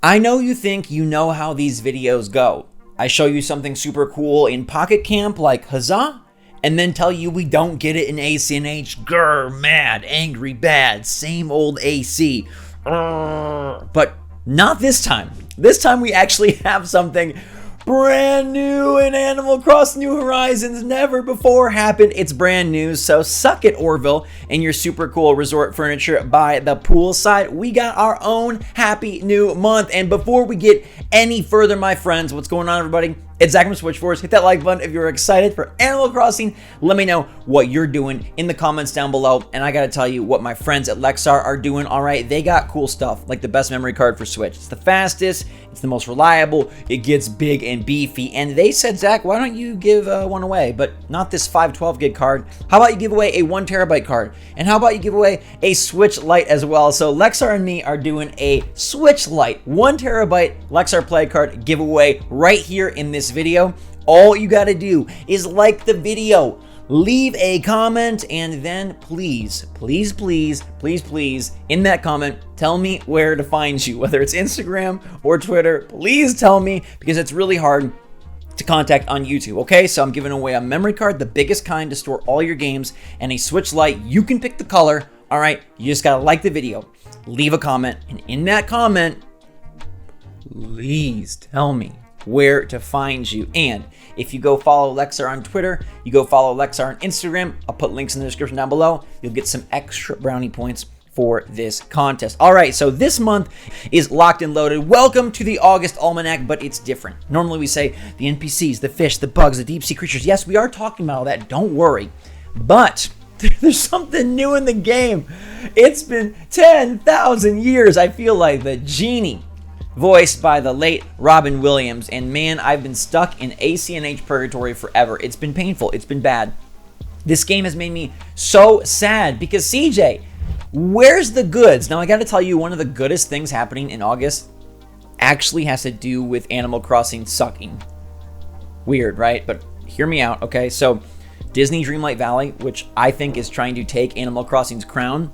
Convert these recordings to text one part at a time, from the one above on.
I know you think you know how these videos go. I show you something super cool in Pocket Camp like huzzah, and then tell you we don't get it in ACNH. Grr, mad, angry, bad, same old AC. But not this time. This time we actually have something brand new in Animal Crossing New Horizons. Never before happened. It's brand new, so suck it, Orville, and your super cool resort furniture by the poolside. We got our own happy new month. And before we get any further, my friends, what's going on, everybody? It's Zach from SwitchForce. Hit that like button if you're excited for Animal Crossing. Let me know what you're doing in the comments down below. And I gotta tell you what my friends at LEXAR are doing. All right, they got cool stuff like the best memory card for Switch. It's the fastest, it's the most reliable, it gets big and beefy. And they said, Zach, why don't you give one away? But not this 512 gig card. How about you give away a 1 terabyte card? And how about you give away a Switch Lite as well? So LEXAR and me are doing a Switch Lite 1 terabyte LEXAR Play card giveaway right here in this video. All you got to do is like the video, leave a comment, and then please in that comment tell me where to find you, whether it's Instagram or Twitter. Please tell me, because it's really hard to contact on YouTube. Okay, so I'm giving away a memory card, the biggest kind to store all your games, and a Switch Lite. You can pick the color. All right, you just gotta like the video, leave a comment, and in that comment please tell me where to find you. And if you go follow LEXAR on Twitter, you go follow LEXAR on Instagram, I'll put links in the description down below. You'll get some extra brownie points for this contest. All right, so this month is locked and loaded. Welcome to the August Almanac, but it's different. Normally we say the NPCs, the fish, the bugs, the deep sea creatures. Yes, we are talking about all that, don't worry. But there's something new in the game. It's been 10,000 years. I feel like the genie, voiced by the late Robin Williams, and man, I've been stuck in ACNH purgatory forever. It's been painful, it's been bad. This game has made me so sad because CJ, where's the goods? Now I gotta tell you, one of the goodest things happening in August actually has to do with Animal Crossing sucking. Weird, right? But hear me out, okay? So Disney Dreamlight Valley, which I think is trying to take Animal Crossing's crown,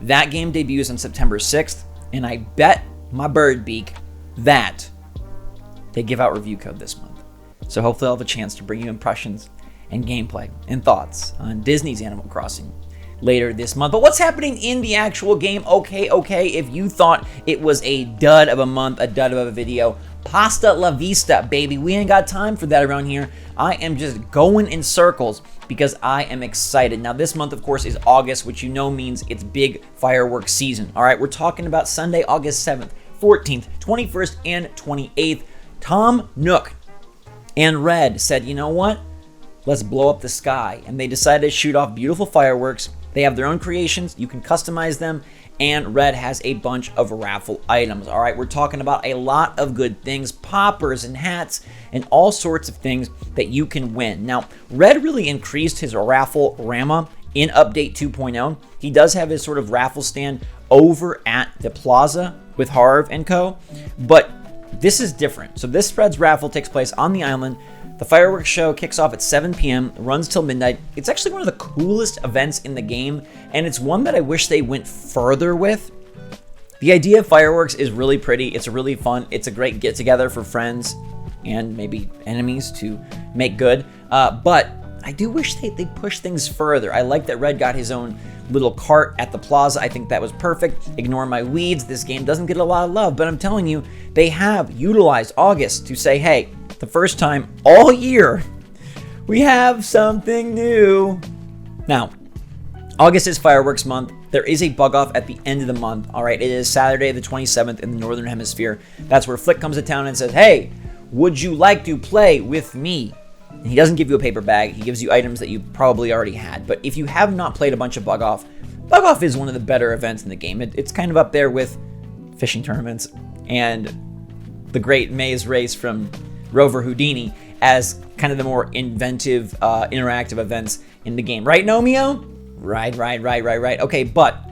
that game debuts on September 6th, and I bet my bird beak that they give out review code this month. So hopefully I'll have a chance to bring you impressions and gameplay and thoughts on Disney's Animal Crossing later this month. But what's happening in the actual game? Okay, if you thought it was a dud of a month, a dud of a video, pasta la vista, baby. We ain't got time for that around here. I am just going in circles because I am excited. Now this month, of course, is August, which you know means it's big fireworks season. All right, we're talking about Sunday, August 7th, 14th, 21st, and 28th. Tom Nook and Red said, you know what? Let's blow up the sky. And they decided to shoot off beautiful fireworks. They have their own creations. You can customize them. And Red has a bunch of raffle items. All right, we're talking about a lot of good things, poppers and hats and all sorts of things that you can win. Now, Red really increased his raffle rama in Update 2.0. He does have his sort of raffle stand over at the plaza with Harv and co. But this is different. So this Red's raffle takes place on the island. The fireworks show kicks off at 7 p.m., runs till midnight. It's actually one of the coolest events in the game, and it's one that I wish they went further with. The idea of fireworks is really pretty. It's really fun. It's a great get-together for friends and maybe enemies to make good. But I do wish they push things further. I like that Red got his own little cart at the plaza. I think that was perfect. Ignore my weeds. This game doesn't get a lot of love, but I'm telling you, they have utilized August to say, hey, the first time all year, we have something new. Now, August is fireworks month. There is a bug off at the end of the month. All right, it is Saturday the 27th in the Northern Hemisphere. That's where Flick comes to town and says, hey, would you like to play with me? And he doesn't give you a paper bag. He gives you items that you probably already had. But if you have not played a bunch of bug off is one of the better events in the game. It's kind of up there with fishing tournaments and the Great Maze Race from Rover Houdini as kind of the more inventive, interactive events in the game. Right, Nomeo? Right. Okay, but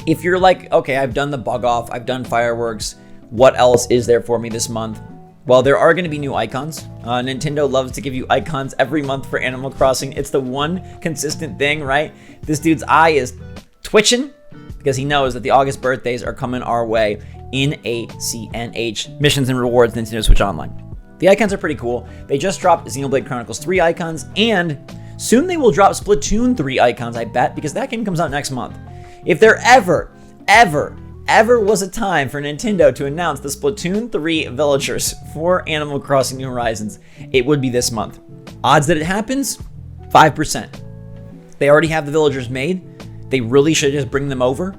if you're like, okay, I've done the bug off, I've done fireworks, what else is there for me this month? Well, there are going to be new icons. Nintendo loves to give you icons every month for Animal Crossing. It's the one consistent thing, right? This dude's eye is twitching because he knows that the August birthdays are coming our way. in ACNH, Missions and Rewards, Nintendo Switch Online. The icons are pretty cool. They just dropped Xenoblade Chronicles 3 icons, and soon they will drop Splatoon 3 icons, I bet, because that game comes out next month. If there ever was a time for Nintendo to announce the Splatoon 3 villagers for Animal Crossing New Horizons, it would be this month. Odds that it happens? 5%. They already have the villagers made. They really should just bring them over.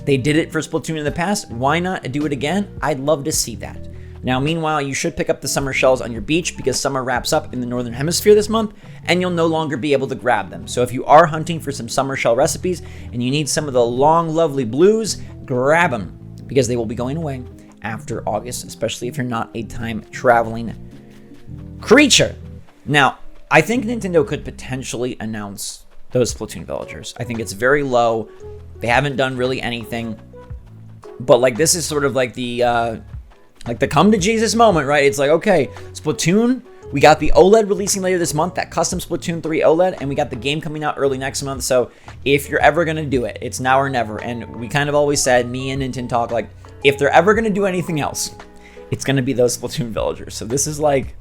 They did it for Splatoon in the past. Why not do it again? I'd love to see that. Now, meanwhile, you should pick up the summer shells on your beach because summer wraps up in the Northern Hemisphere this month, and you'll no longer be able to grab them. So if you are hunting for some summer shell recipes and you need some of the long, lovely blues, grab them because they will be going away after August, especially if you're not a time-traveling creature. Now, I think Nintendo could potentially announce those Splatoon villagers. I think it's very low. They haven't done really anything. But like this is sort of like the come to Jesus moment, right? It's like, okay, Splatoon, we got the OLED releasing later this month, that custom Splatoon 3 OLED, and we got the game coming out early next month. So if you're ever going to do it, it's now or never. And we kind of always said, me and Nintendo talk, like, if they're ever going to do anything else, it's going to be those Splatoon villagers. So this is like,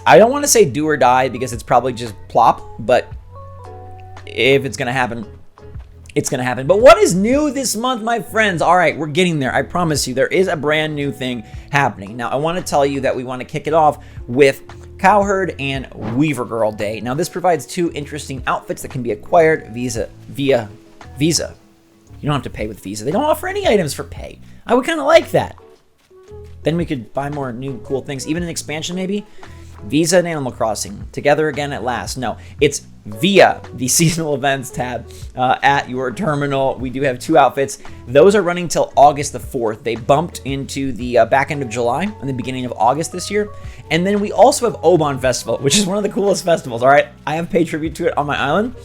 I don't want to say do or die because it's probably just plop, but if it's going to happen, it's going to happen. But what is new this month, my friends? All right, we're getting there. I promise you, there is a brand new thing happening. Now, I want to tell you that we want to kick it off with Cowherd and Weaver Girl Day. Now, this provides two interesting outfits that can be acquired via Visa. You don't have to pay with Visa. They don't offer any items for pay. I would kind of like that. Then we could buy more new cool things, even an expansion maybe. Visa and Animal Crossing, together again at last. No, it's via the seasonal events tab at your terminal. We do have two outfits. Those are running till August the 4th. They bumped into the back end of July and the beginning of August this year. And then we also have Oban Festival, which is one of the coolest festivals, all right? I have paid tribute to it on my island.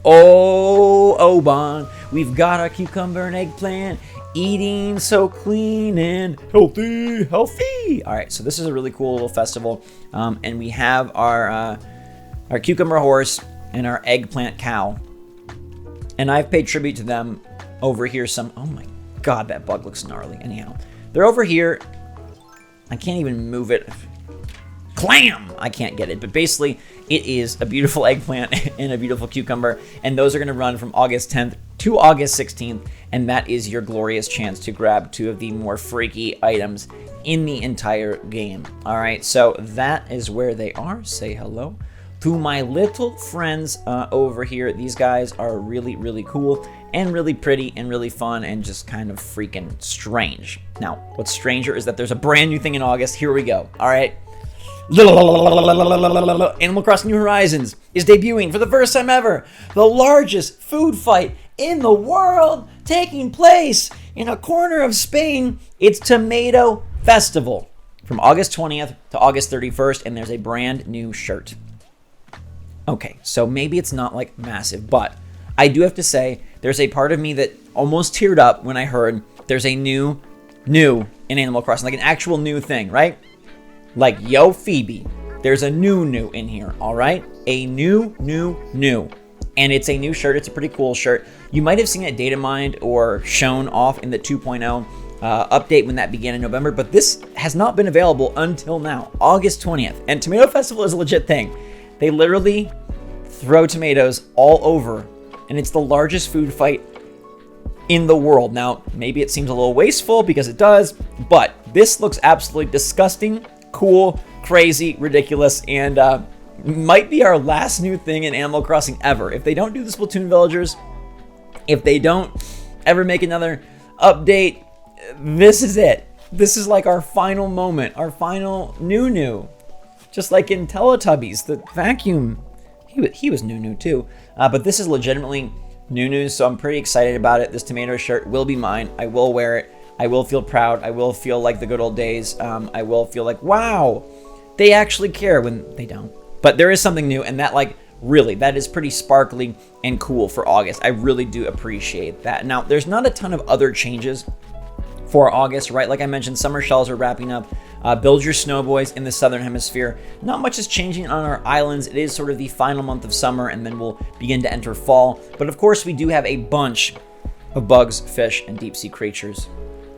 Oh, Oban, we've got our cucumber and eggplant. Eating so clean and healthy. All right, so this is a really cool little festival, and we have our cucumber horse and our eggplant cow, and I've paid tribute to them over here. Oh my god, that bug looks gnarly. Anyhow, they're over here. I can't even move it. Clam! I can't get it, but basically it is a beautiful eggplant and a beautiful cucumber, and those are going to run from August 10th to August 16th, and that is your glorious chance to grab two of the more freaky items in the entire game. All right, so that is where they are. Say hello to my little friends over here. These guys are really, really cool and really pretty and really fun and just kind of freaking strange. Now, what's stranger is that there's a brand new thing in August. Here we go. All right. Animal Crossing New Horizons is debuting for the first time ever. The largest food fight in the world taking place in a corner of Spain. It's Tomato Festival from August 20th to August 31st, and there's a brand new shirt. Okay, so maybe it's not like massive, but I do have to say there's a part of me that almost teared up when I heard there's a new in Animal Crossing, like an actual new thing, right? Like, yo, Phoebe, there's a new in here, all right? A new. And it's a new shirt. It's a pretty cool shirt. You might have seen it data mined or shown off in the 2.0 update when that began in November, but this has not been available until now, August 20th. And Tomato Festival is a legit thing. They literally throw tomatoes all over, and it's the largest food fight in the world. Now, maybe it seems a little wasteful because it does, but this looks absolutely disgusting, cool, crazy, ridiculous, and might be our last new thing in Animal Crossing ever. If they don't do the Splatoon villagers, if they don't ever make another update, this is it. This is like our final moment, our final new. Just like in Teletubbies, the vacuum, he was new too. But this is legitimately new news, so I'm pretty excited about it. This tomato shirt will be mine. I will wear it. I will feel proud. I will feel like the good old days. I will feel like, wow, they actually care when they don't. But there is something new, and that, like, really, that is pretty sparkly and cool for August. I really do appreciate that. Now, there's not a ton of other changes for August, right? Like I mentioned, summer shells are wrapping up. Build your snowboys in the Southern Hemisphere. Not much is changing on our islands. It is sort of the final month of summer, and then we'll begin to enter fall. But of course, we do have a bunch of bugs, fish, and deep sea creatures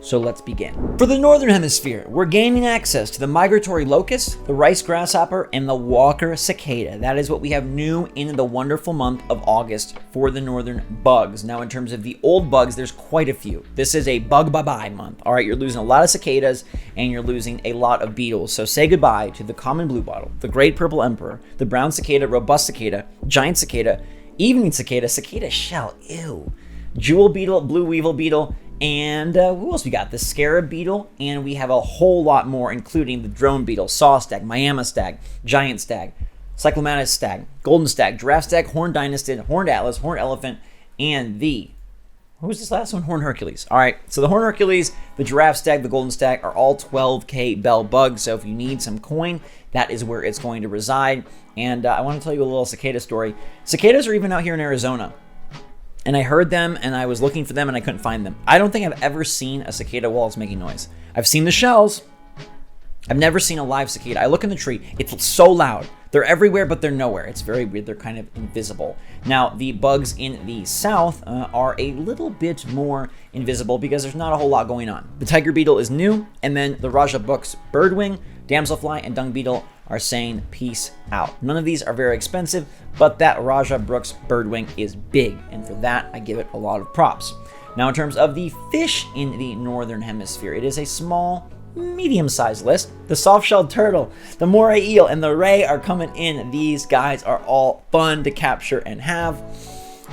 So let's begin. For the Northern Hemisphere, we're gaining access to the migratory locust, the rice grasshopper, and the walker cicada. That is what we have new in the wonderful month of August for the northern bugs. Now, in terms of the old bugs, there's quite a few. This is a bug bye-bye month. All right, you're losing a lot of cicadas and you're losing a lot of beetles. So say goodbye to the common bluebottle, the great purple emperor, the brown cicada, robust cicada, giant cicada, evening cicada, cicada shell, ew, jewel beetle, blue weevil beetle, and who else we got? The scarab beetle, and we have a whole lot more, including the drone beetle, saw stag, Miami stag, giant stag, cyclomatus stag, golden stag, giraffe stag, horned dynastid, horned atlas, horned elephant, and what was this last one? Horned Hercules. All right, so the horned Hercules, the giraffe stag, the golden stag are all 12K bell bugs, so if you need some coin, that is where it's going to reside. And I want to tell you a little cicada story. Cicadas are even out here in Arizona. And I heard them, and I was looking for them, and I couldn't find them. I don't think I've ever seen a cicada while it's making noise. I've seen the shells. I've never seen a live cicada. I look in the tree. It's so loud. They're everywhere, but they're nowhere. It's very weird. They're kind of invisible. Now, the bugs in the south are a little bit more invisible because there's not a whole lot going on. The tiger beetle is new, and then the Raja Brooks birdwing, damselfly, and dung beetle are saying peace out. None of these are very expensive, but that Raja Brooks birdwing is big, and for that, I give it a lot of props. Now, in terms of the fish in the Northern Hemisphere, it is a small, medium-sized list. The soft-shelled turtle, the moray eel, and the ray are coming in. These guys are all fun to capture and have.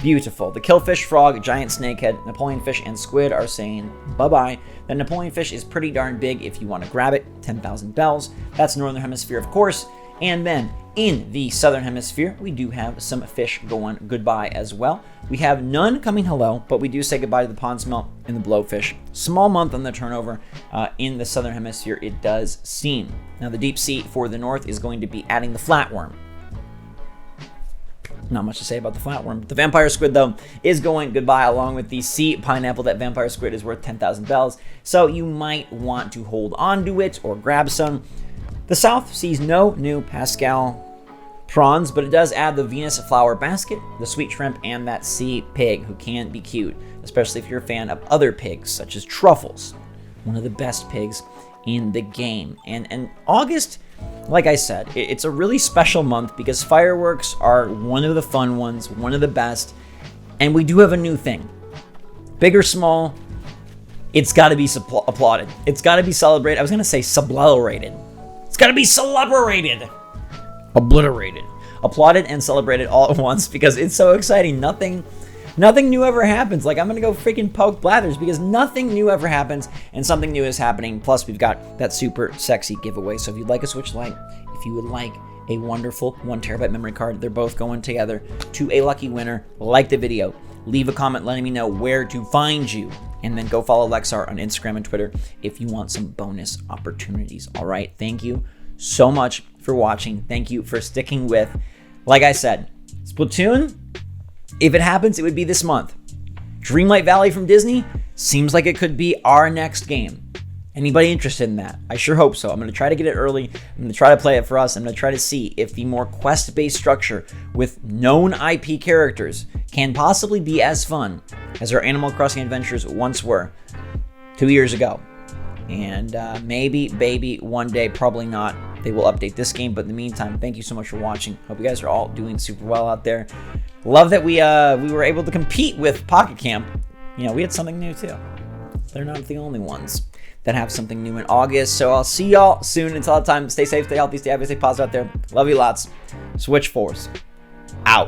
Beautiful. The killfish, frog, giant snakehead, Napoleon fish, and squid are saying bye-bye. The Napoleon fish is pretty darn big if you want to grab it. 10,000 bells. That's Northern Hemisphere, of course. And then in the Southern Hemisphere, we do have some fish going goodbye as well. We have none coming hello, but we do say goodbye to the pond smelt and the blowfish. Small month on the turnover in the Southern Hemisphere, it does seem. Now, the deep sea for the north is going to be adding the flatworm. Not much to say about the flatworm. The vampire squid, though, is going goodbye along with the sea pineapple. That vampire squid is worth 10,000 bells, so you might want to hold on to it or grab some. The south sees no new Pascal prawns, but it does add the Venus flower basket, the sweet shrimp, and that sea pig, who can be cute, especially if you're a fan of other pigs, such as truffles, one of the best pigs in the game. And August, like I said, it's a really special month because fireworks are one of the fun ones, one of the best, and we do have a new thing. Big or small, it's got to be applauded. It's got to be celebrated. I was going to say subliterated. It's got to be celebrated. Obliterated. Applauded and celebrated all at once because it's so exciting. Nothing new ever happens. Like, I'm going to go freaking poke blathers because nothing new ever happens and something new is happening. Plus, we've got that super sexy giveaway. So if you'd like a Switch Lite, if you would like a wonderful 1TB memory card, they're both going together to a lucky winner. Like the video. Leave a comment letting me know where to find you. And then go follow LEXAR on Instagram and Twitter if you want some bonus opportunities. All right. Thank you so much for watching. Thank you for sticking with. Like I said, Splatoon, if it happens, it would be this month. Dreamlight Valley from Disney seems like it could be our next game. Anybody interested in that? I sure hope so. I'm going to try to get it early. I'm going to try to play it for us. I'm going to try to see if the more quest-based structure with known IP characters can possibly be as fun as our Animal Crossing adventures once were 2 years ago. And maybe one day, probably not, they will update this game. But in the meantime, thank you so much for watching. Hope you guys are all doing super well out there. Love that we were able to compete with Pocket Camp. You know, we had something new too. They're not the only ones that have something new in August. So I'll see y'all soon. Until that time, stay safe, stay healthy, stay happy, stay positive out there. Love you lots. SwitchForce out.